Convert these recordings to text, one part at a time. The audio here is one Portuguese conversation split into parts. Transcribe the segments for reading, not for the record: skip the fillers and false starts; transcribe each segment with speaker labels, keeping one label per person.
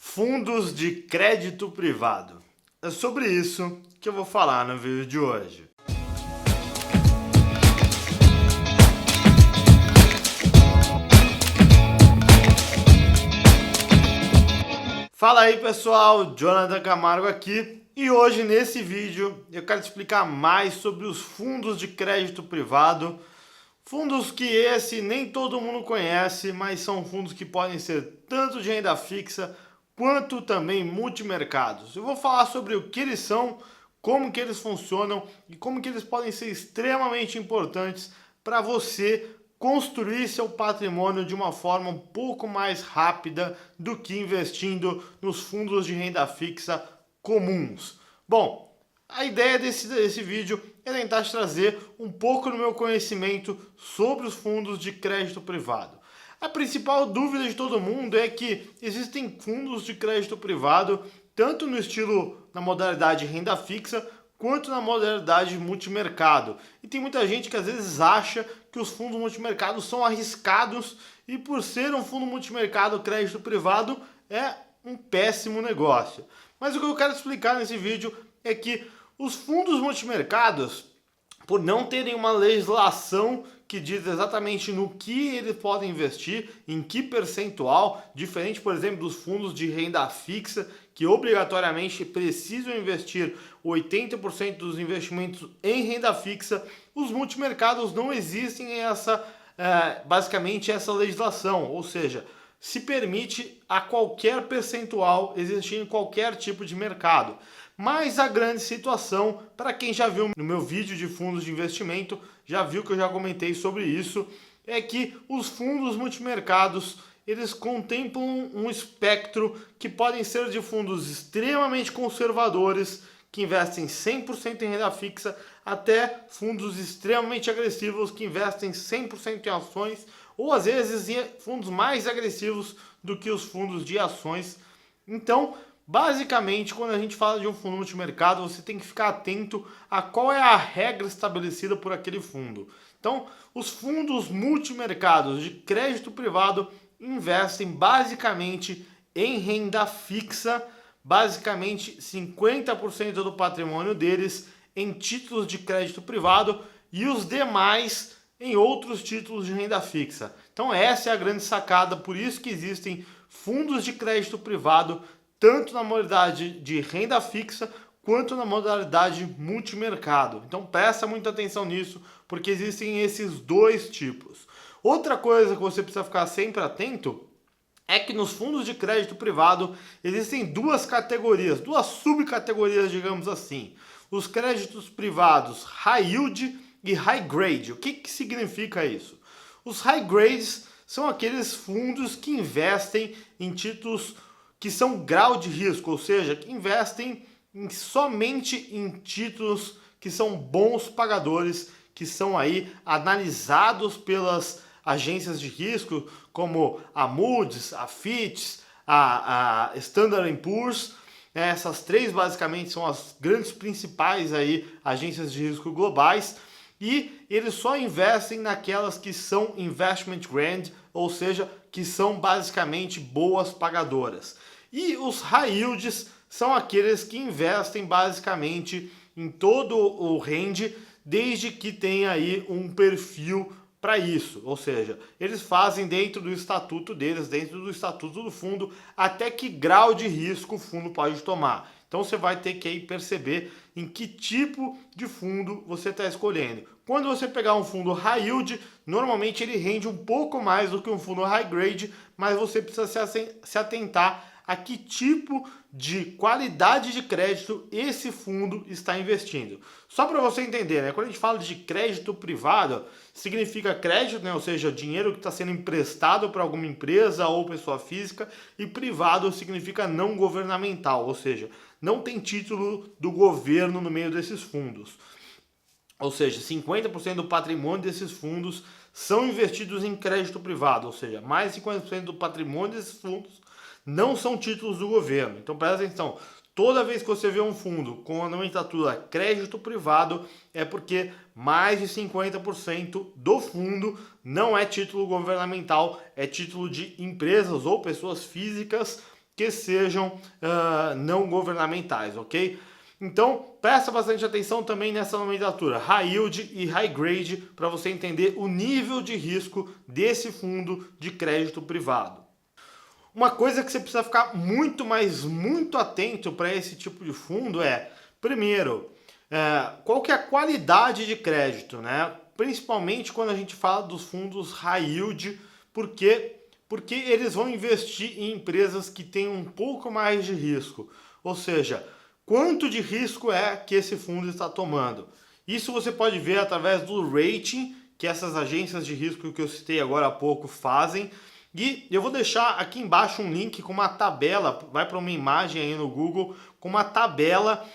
Speaker 1: Fundos de crédito privado. É sobre isso que eu vou falar no vídeo de hoje. Fala aí pessoal, Jonathan Camargo aqui e hoje nesse vídeo eu quero te explicar mais sobre os fundos de crédito privado. Fundos que nem todo mundo conhece, mas são fundos que podem ser tanto de renda fixa quanto também multimercados. Eu vou falar sobre o que eles são, como que eles funcionam e como que eles podem ser extremamente importantes para você construir seu patrimônio de uma forma um pouco mais rápida do que investindo nos fundos de renda fixa comuns. Bom, a ideia desse vídeo é tentar te trazer um pouco do meu conhecimento sobre os fundos de crédito privado. A principal dúvida de todo mundo é que existem fundos de crédito privado tanto no estilo, na modalidade renda fixa, quanto na modalidade multimercado. E tem muita gente que às vezes acha que os fundos multimercados são arriscados e por ser um fundo multimercado crédito privado é um péssimo negócio. Mas o que eu quero explicar nesse vídeo é que os fundos multimercados, por não terem uma legislação que diz exatamente no que eles podem investir, em que percentual, diferente, por exemplo, dos fundos de renda fixa, que obrigatoriamente precisam investir 80% dos investimentos em renda fixa, os multimercados não existem basicamente essa legislação, ou seja, se permite a qualquer percentual existir em qualquer tipo de mercado. Mas a grande situação, para quem já viu no meu vídeo de fundos de investimento, já viu que eu já comentei sobre isso, é que os fundos multimercados, eles contemplam um espectro que podem ser de fundos extremamente conservadores, que investem 100% em renda fixa, até fundos extremamente agressivos que investem 100% em ações, ou às vezes fundos mais agressivos do que os fundos de ações. Então, basicamente, quando a gente fala de um fundo multimercado, você tem que ficar atento a qual é a regra estabelecida por aquele fundo. Então, os fundos multimercados de crédito privado investem basicamente em renda fixa, basicamente 50% do patrimônio deles em títulos de crédito privado e os demais em outros títulos de renda fixa. Então essa é a grande sacada, por isso que existem fundos de crédito privado tanto na modalidade de renda fixa quanto na modalidade multimercado. Então presta muita atenção nisso, porque existem esses dois tipos. Outra coisa que você precisa ficar sempre atento é que nos fundos de crédito privado existem duas categorias, duas subcategorias, digamos assim. Os créditos privados High Yield e High Grade. O que significa isso? Os High Grades são aqueles fundos que investem em títulos que são grau de risco, ou seja, que investem somente em títulos que são bons pagadores, que são aí analisados pelas agências de risco, como a Moody's, a Fitch, a Standard & Poor's. Essas três basicamente são as grandes principais aí agências de risco globais. E eles só investem naquelas que são investment grade, ou seja, que são basicamente boas pagadoras. E os high yields são aqueles que investem basicamente em todo o range, desde que tenha aí um perfil para isso, ou seja, eles fazem dentro do estatuto deles, dentro do estatuto do fundo, até que grau de risco o fundo pode tomar. Então você vai ter que aí perceber em que tipo de fundo você está escolhendo. Quando você pegar um fundo high yield, normalmente ele rende um pouco mais do que um fundo high grade, mas você precisa se atentar a que tipo de qualidade de crédito esse fundo está investindo. Só para você entender, né? Quando a gente fala de crédito privado, significa crédito, né? Ou seja, dinheiro que está sendo emprestado para alguma empresa ou pessoa física, e privado significa não governamental, ou seja, não tem título do governo no meio desses fundos. Ou seja, 50% do patrimônio desses fundos são investidos em crédito privado, ou seja, mais de 50% do patrimônio desses fundos não são títulos do governo. Então presta atenção, toda vez que você vê um fundo com a nomenclatura crédito privado, é porque mais de 50% do fundo não é título governamental, é título de empresas ou pessoas físicas que sejam não governamentais, ok? Então, presta bastante atenção também nessa nomenclatura, High Yield e High Grade, para você entender o nível de risco desse fundo de crédito privado. Uma coisa que você precisa ficar muito atento para esse tipo de fundo é, primeiro, qual que é a qualidade de crédito, né? Principalmente quando a gente fala dos fundos High Yield, porque eles vão investir em empresas que têm um pouco mais de risco, ou seja, quanto de risco é que esse fundo está tomando. Isso você pode ver através do rating que essas agências de risco que eu citei agora há pouco fazem. E eu vou deixar aqui embaixo um link com uma tabela, vai para uma imagem aí no Google, com uma tabela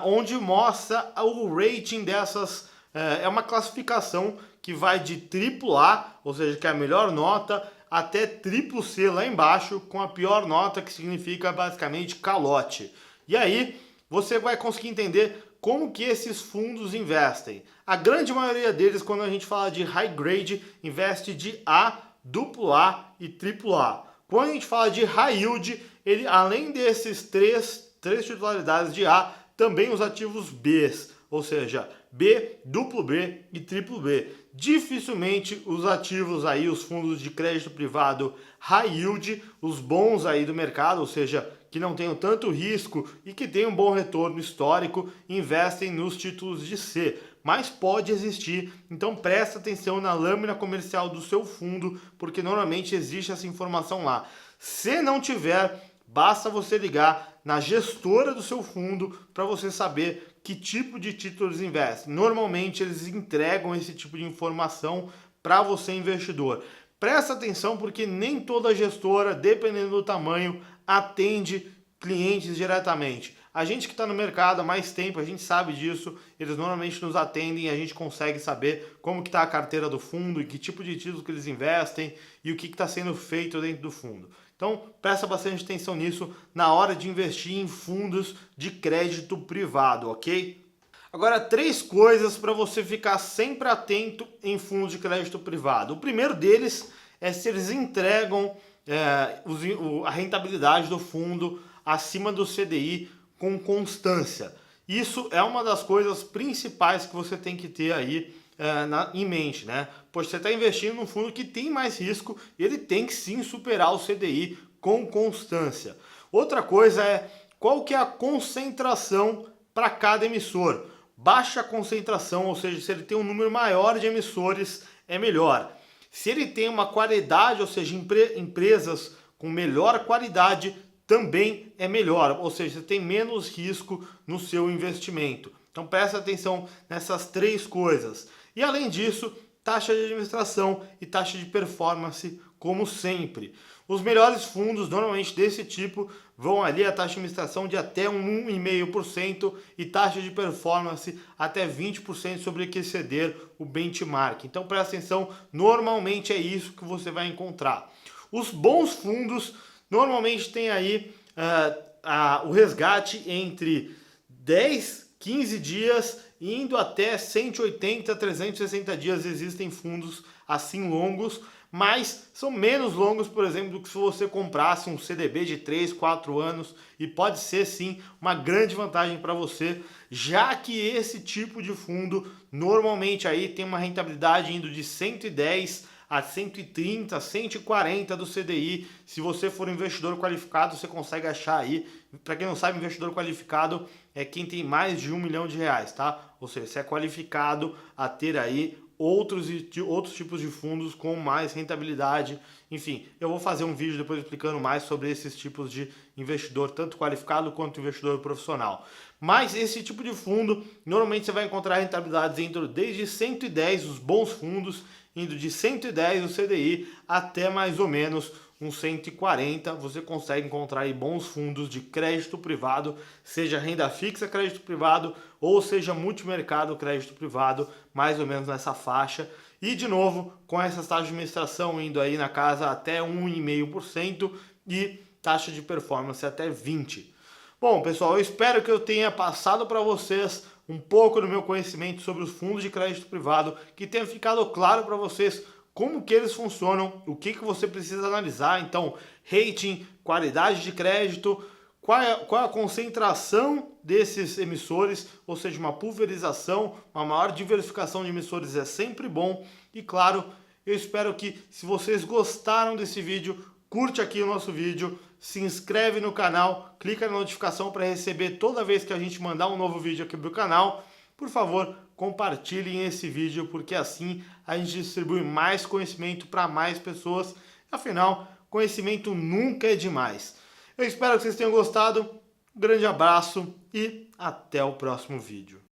Speaker 1: onde mostra o rating dessas. É uma classificação que vai de AAA, ou seja, que é a melhor nota, até CCC lá embaixo, com a pior nota, que significa basicamente calote. E aí você vai conseguir entender como que esses fundos investem. A grande maioria deles, quando a gente fala de high grade, investe de A, AA e AAA. Quando a gente fala de high yield, ele, além desses três titularidades de A, também os ativos Bs, ou seja, B, BB e BBB. Dificilmente os ativos aí, os fundos de crédito privado high yield, os bons aí do mercado, ou seja, que não tenham tanto risco e que tenham um bom retorno histórico, investem nos títulos de C. Mas pode existir, então presta atenção na lâmina comercial do seu fundo, porque normalmente existe essa informação lá. Se não tiver, basta você ligar na gestora do seu fundo para você saber que tipo de títulos investem. Normalmente eles entregam esse tipo de informação para você, investidor. Presta atenção porque nem toda gestora, dependendo do tamanho, atende clientes diretamente. A gente que está no mercado há mais tempo, a gente sabe disso, eles normalmente nos atendem e a gente consegue saber como que está a carteira do fundo e que tipo de títulos que eles investem e o que está sendo feito dentro do fundo. Então, presta bastante atenção nisso na hora de investir em fundos de crédito privado, ok? Agora, 3 coisas para você ficar sempre atento em fundos de crédito privado. O primeiro deles é se eles entregam a rentabilidade do fundo acima do CDI com constância. Isso é uma das coisas principais que você tem que ter aí em mente, né? Pois você está investindo num fundo que tem mais risco, ele tem que sim superar o CDI com constância. Outra coisa é qual que é a concentração para cada emissor. Baixa concentração, ou seja, se ele tem um número maior de emissores, é melhor. Se ele tem uma qualidade, ou seja, empresas com melhor qualidade, também é melhor, ou seja, você tem menos risco no seu investimento. Então presta atenção nessas 3 coisas. E além disso, taxa de administração e taxa de performance, como sempre. Os melhores fundos, normalmente desse tipo, vão ali a taxa de administração de até 1,5% e taxa de performance até 20% sobre o que exceder o benchmark. Então presta atenção, normalmente é isso que você vai encontrar. Os bons fundos normalmente tem aí o resgate entre 10, 15 dias, indo até 180, 360 dias. Existem fundos assim longos, mas são menos longos, por exemplo, do que se você comprasse um CDB de 3, 4 anos, e pode ser sim uma grande vantagem para você, já que esse tipo de fundo normalmente aí tem uma rentabilidade indo de 110 a 130, 140 do CDI. Se você for um investidor qualificado, você consegue achar aí. Para quem não sabe, investidor qualificado é quem tem mais de R$1 milhão, tá? Ou seja, você é qualificado a ter aí outros tipos de fundos com mais rentabilidade. Enfim, eu vou fazer um vídeo depois explicando mais sobre esses tipos de investidor, tanto qualificado quanto investidor profissional. Mas esse tipo de fundo, normalmente você vai encontrar rentabilidades desde 110, os bons fundos, indo de 110 o CDI até mais ou menos uns 140, você consegue encontrar aí bons fundos de crédito privado, seja renda fixa crédito privado ou seja multimercado crédito privado, mais ou menos nessa faixa. E de novo, com essas taxas de administração indo aí na casa até 1,5% e taxa de performance até 20%. Bom, pessoal, eu espero que eu tenha passado para vocês um pouco do meu conhecimento sobre os fundos de crédito privado, que tenha ficado claro para vocês como que eles funcionam, o que você precisa analisar. Então, rating, qualidade de crédito, qual é a concentração desses emissores, ou seja, uma pulverização, uma maior diversificação de emissores é sempre bom. E claro, eu espero que, se vocês gostaram desse vídeo, curte aqui o nosso vídeo, se inscreve no canal, clica na notificação para receber toda vez que a gente mandar um novo vídeo aqui pro canal. Por favor, compartilhem esse vídeo, porque assim a gente distribui mais conhecimento para mais pessoas. Afinal, conhecimento nunca é demais. Eu espero que vocês tenham gostado. Um grande abraço e até o próximo vídeo.